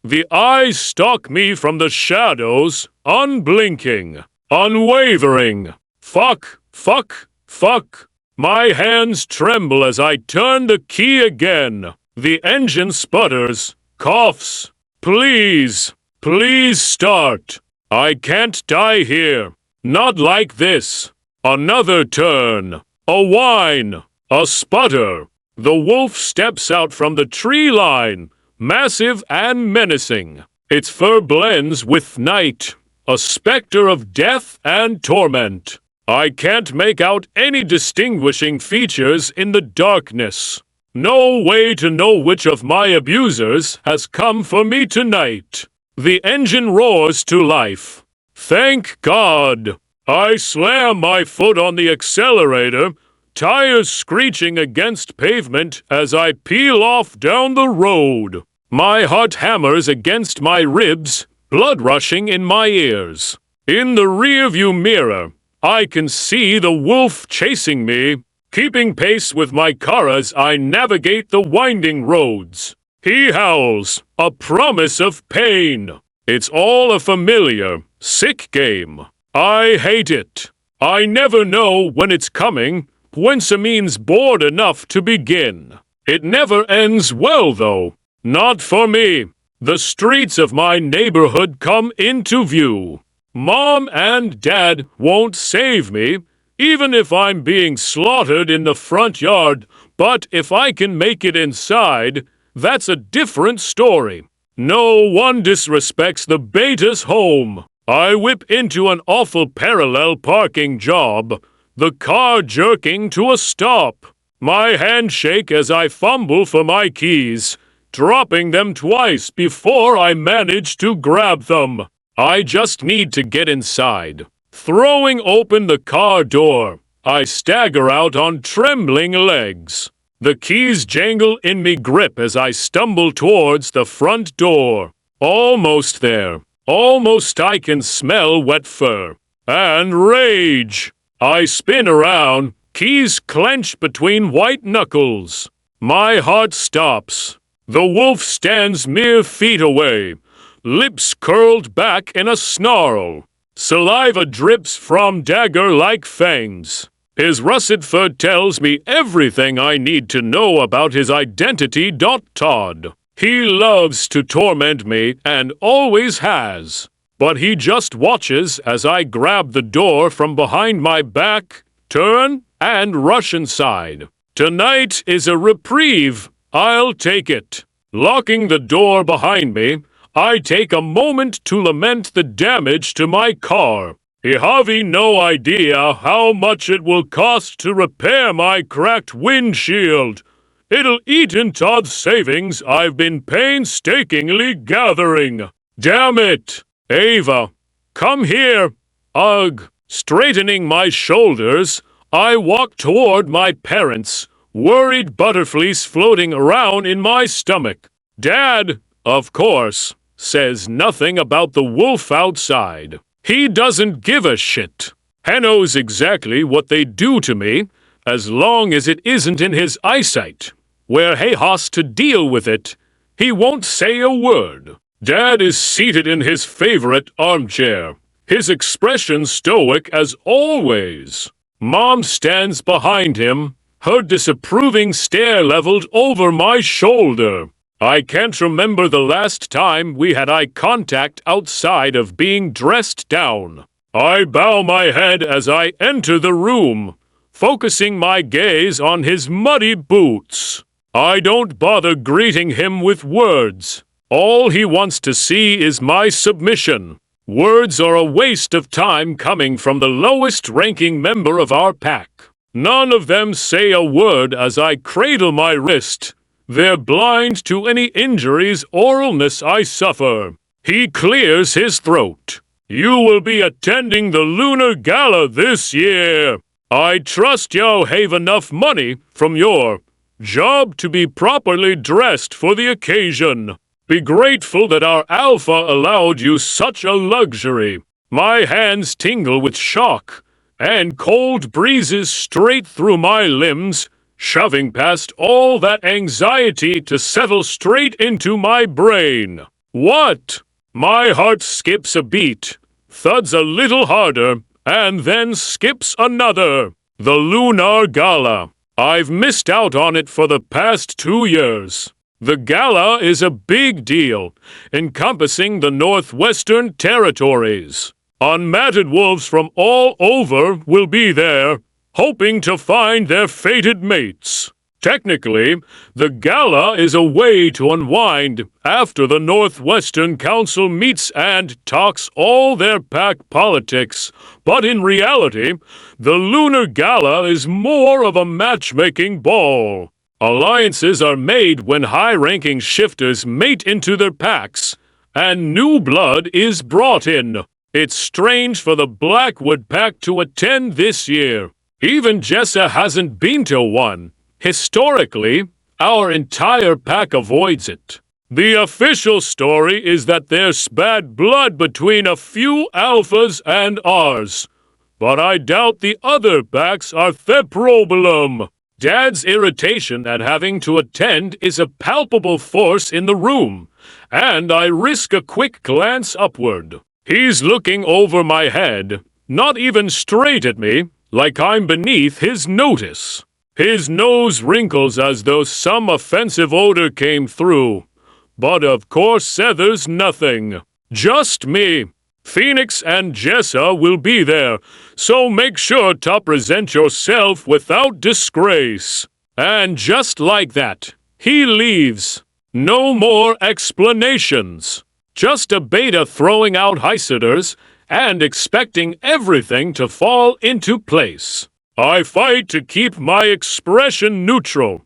The eyes stalk me from the shadows, unblinking, unwavering. Fuck, fuck, fuck. My hands tremble as I turn the key again. The engine sputters, coughs. Please, please start. I can't die here. Not like this. Another turn. A whine. A sputter. The wolf steps out from the tree line, massive and menacing. Its fur blends with night, a specter of death and torment. I can't make out any distinguishing features in the darkness. No way to know which of my abusers has come for me tonight. The engine roars to life. Thank God! I slam my foot on the accelerator, tires screeching against pavement as I peel off down the road. My heart hammers against my ribs, blood rushing in my ears. In the rearview mirror, I can see the wolf chasing me, keeping pace with my car as I navigate the winding roads. He howls, a promise of pain. It's all a familiar, sick game. I hate it. I never know when it's coming, when Samin's bored enough to begin. It never ends well, though. Not for me. The streets of my neighborhood come into view. Mom and Dad won't save me, even if I'm being slaughtered in the front yard, but if I can make it inside, that's a different story. No one disrespects the Beta's home. I whip into an awful parallel parking job, the car jerking to a stop. My hands shake as I fumble for my keys, dropping them twice before I manage to grab them. I just need to get inside. Throwing open the car door, I stagger out on trembling legs. The keys jangle in me grip as I stumble towards the front door. Almost there. Almost I can smell wet fur. And rage. I spin around, keys clench between white knuckles. My heart stops. The wolf stands mere feet away, lips curled back in a snarl. Saliva drips from dagger-like fangs. His russet fur tells me everything I need to know about his identity. Todd. He loves to torment me and always has. But he just watches as I grab the door from behind my back, turn, and rush inside. Tonight is a reprieve. I'll take it. Locking the door behind me, I take a moment to lament the damage to my car. I have no idea how much it will cost to repair my cracked windshield. It'll eat into Todd's savings I've been painstakingly gathering. Damn it! Ava, come here. Ugh. Straightening my shoulders, I walk toward my parents, worried butterflies floating around in my stomach. Dad, of course, says nothing about the wolf outside. He doesn't give a shit. He knows exactly what they do to me, as long as it isn't in his eyesight. Where he has to deal with it, he won't say a word. Dad is seated in his favorite armchair, his expression stoic as always. Mom stands behind him, her disapproving stare leveled over my shoulder. I can't remember the last time we had eye contact outside of being dressed down. I bow my head as I enter the room, focusing my gaze on his muddy boots. I don't bother greeting him with words. All he wants to see is my submission. Words are a waste of time coming from the lowest-ranking member of our pack. None of them say a word as I cradle my wrist. They're blind to any injuries or illness I suffer. He clears his throat. You will be attending the Lunar Gala this year. I trust you have enough money from your job to be properly dressed for the occasion. Be grateful that our alpha allowed you such a luxury. My hands tingle with shock, and cold breezes straight through my limbs, shoving past all that anxiety to settle straight into my brain. What? My heart skips a beat, thuds a little harder, and then skips another. The Lunar Gala. I've missed out on it for the past 2 years. The gala is a big deal, encompassing the Northwestern Territories. Unmatted wolves from all over will be there, hoping to find their fated mates. Technically, the gala is a way to unwind after the Northwestern Council meets and talks all their pack politics, but in reality, the Lunar Gala is more of a matchmaking ball. Alliances are made when high-ranking shifters mate into their packs, and new blood is brought in. It's strange for the Blackwood pack to attend this year. Even Jessa hasn't been to one. Historically, our entire pack avoids it. The official story is that there's bad blood between a few alphas and ours, but I doubt the other packs are the problem. Dad's irritation at having to attend is a palpable force in the room, and I risk a quick glance upward. He's looking over my head, not even straight at me, like I'm beneath his notice. His nose wrinkles as though some offensive odor came through. But of course there's nothing. Just me. Phoenix and Jessa will be there, so make sure to present yourself without disgrace. And just like that, he leaves. No more explanations. Just a beta throwing out Heisiders and expecting everything to fall into place. I fight to keep my expression neutral,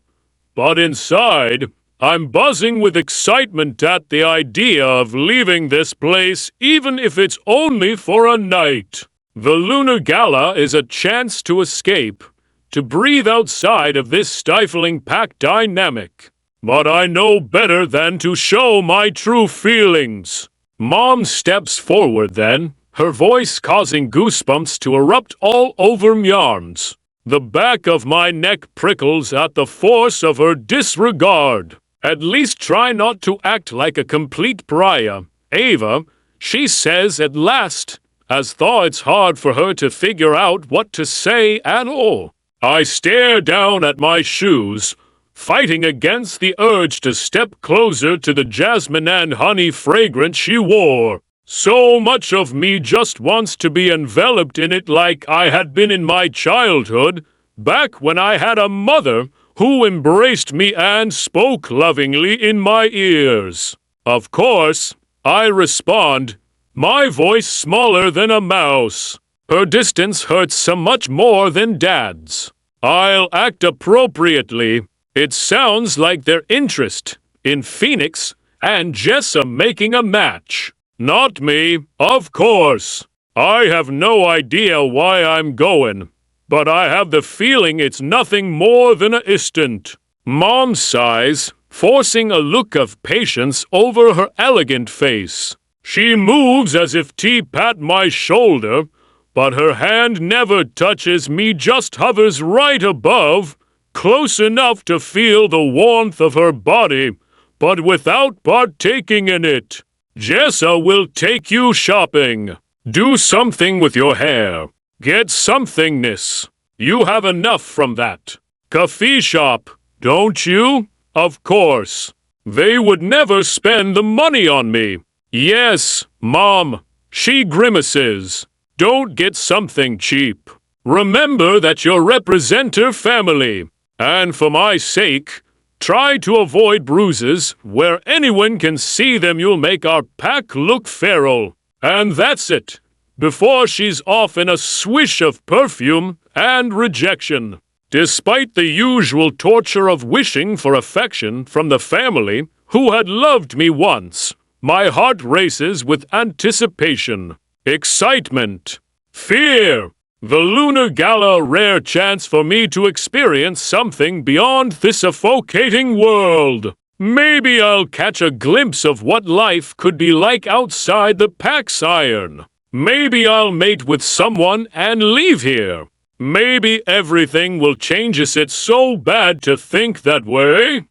but inside, I'm buzzing with excitement at the idea of leaving this place even if it's only for a night. The Lunar Gala is a chance to escape, to breathe outside of this stifling pack dynamic. But I know better than to show my true feelings. Mom steps forward then, her voice causing goosebumps to erupt all over my arms. The back of my neck prickles at the force of her disregard. At least try not to act like a complete pariah. Ava, she says at last, as though it's hard for her to figure out what to say at all. I stare down at my shoes, fighting against the urge to step closer to the jasmine and honey fragrance she wore. So much of me just wants to be enveloped in it like I had been in my childhood, back when I had a mother who embraced me and spoke lovingly in my ears. Of course, I respond, my voice smaller than a mouse. Her distance hurts so much more than Dad's. I'll act appropriately. It sounds like their interest in Phoenix and Jessa making a match. Not me, of course. I have no idea why I'm going, but I have the feeling it's nothing more than an instant. Mom sighs, forcing a look of patience over her elegant face. She moves as if to pat my shoulder, but her hand never touches me, just hovers right above, close enough to feel the warmth of her body, but without partaking in it. Jessa will take you shopping. Do something with your hair. Get somethingness. You have enough from that. Coffee shop, don't you? Of course. They would never spend the money on me. Yes, Mom. She grimaces. Don't get something cheap. Remember that you represent her family. And for my sake, try to avoid bruises. Where anyone can see them, you'll make our pack look feral. And that's it. Before she's off in a swish of perfume and rejection. Despite the usual torture of wishing for affection from the family who had loved me once, my heart races with anticipation, excitement, fear. The Lunar Gala, a rare chance for me to experience something beyond this suffocating world. Maybe I'll catch a glimpse of what life could be like outside the pack's iron. Maybe I'll mate with someone and leave here. Maybe everything will change. Is it so bad to think that way?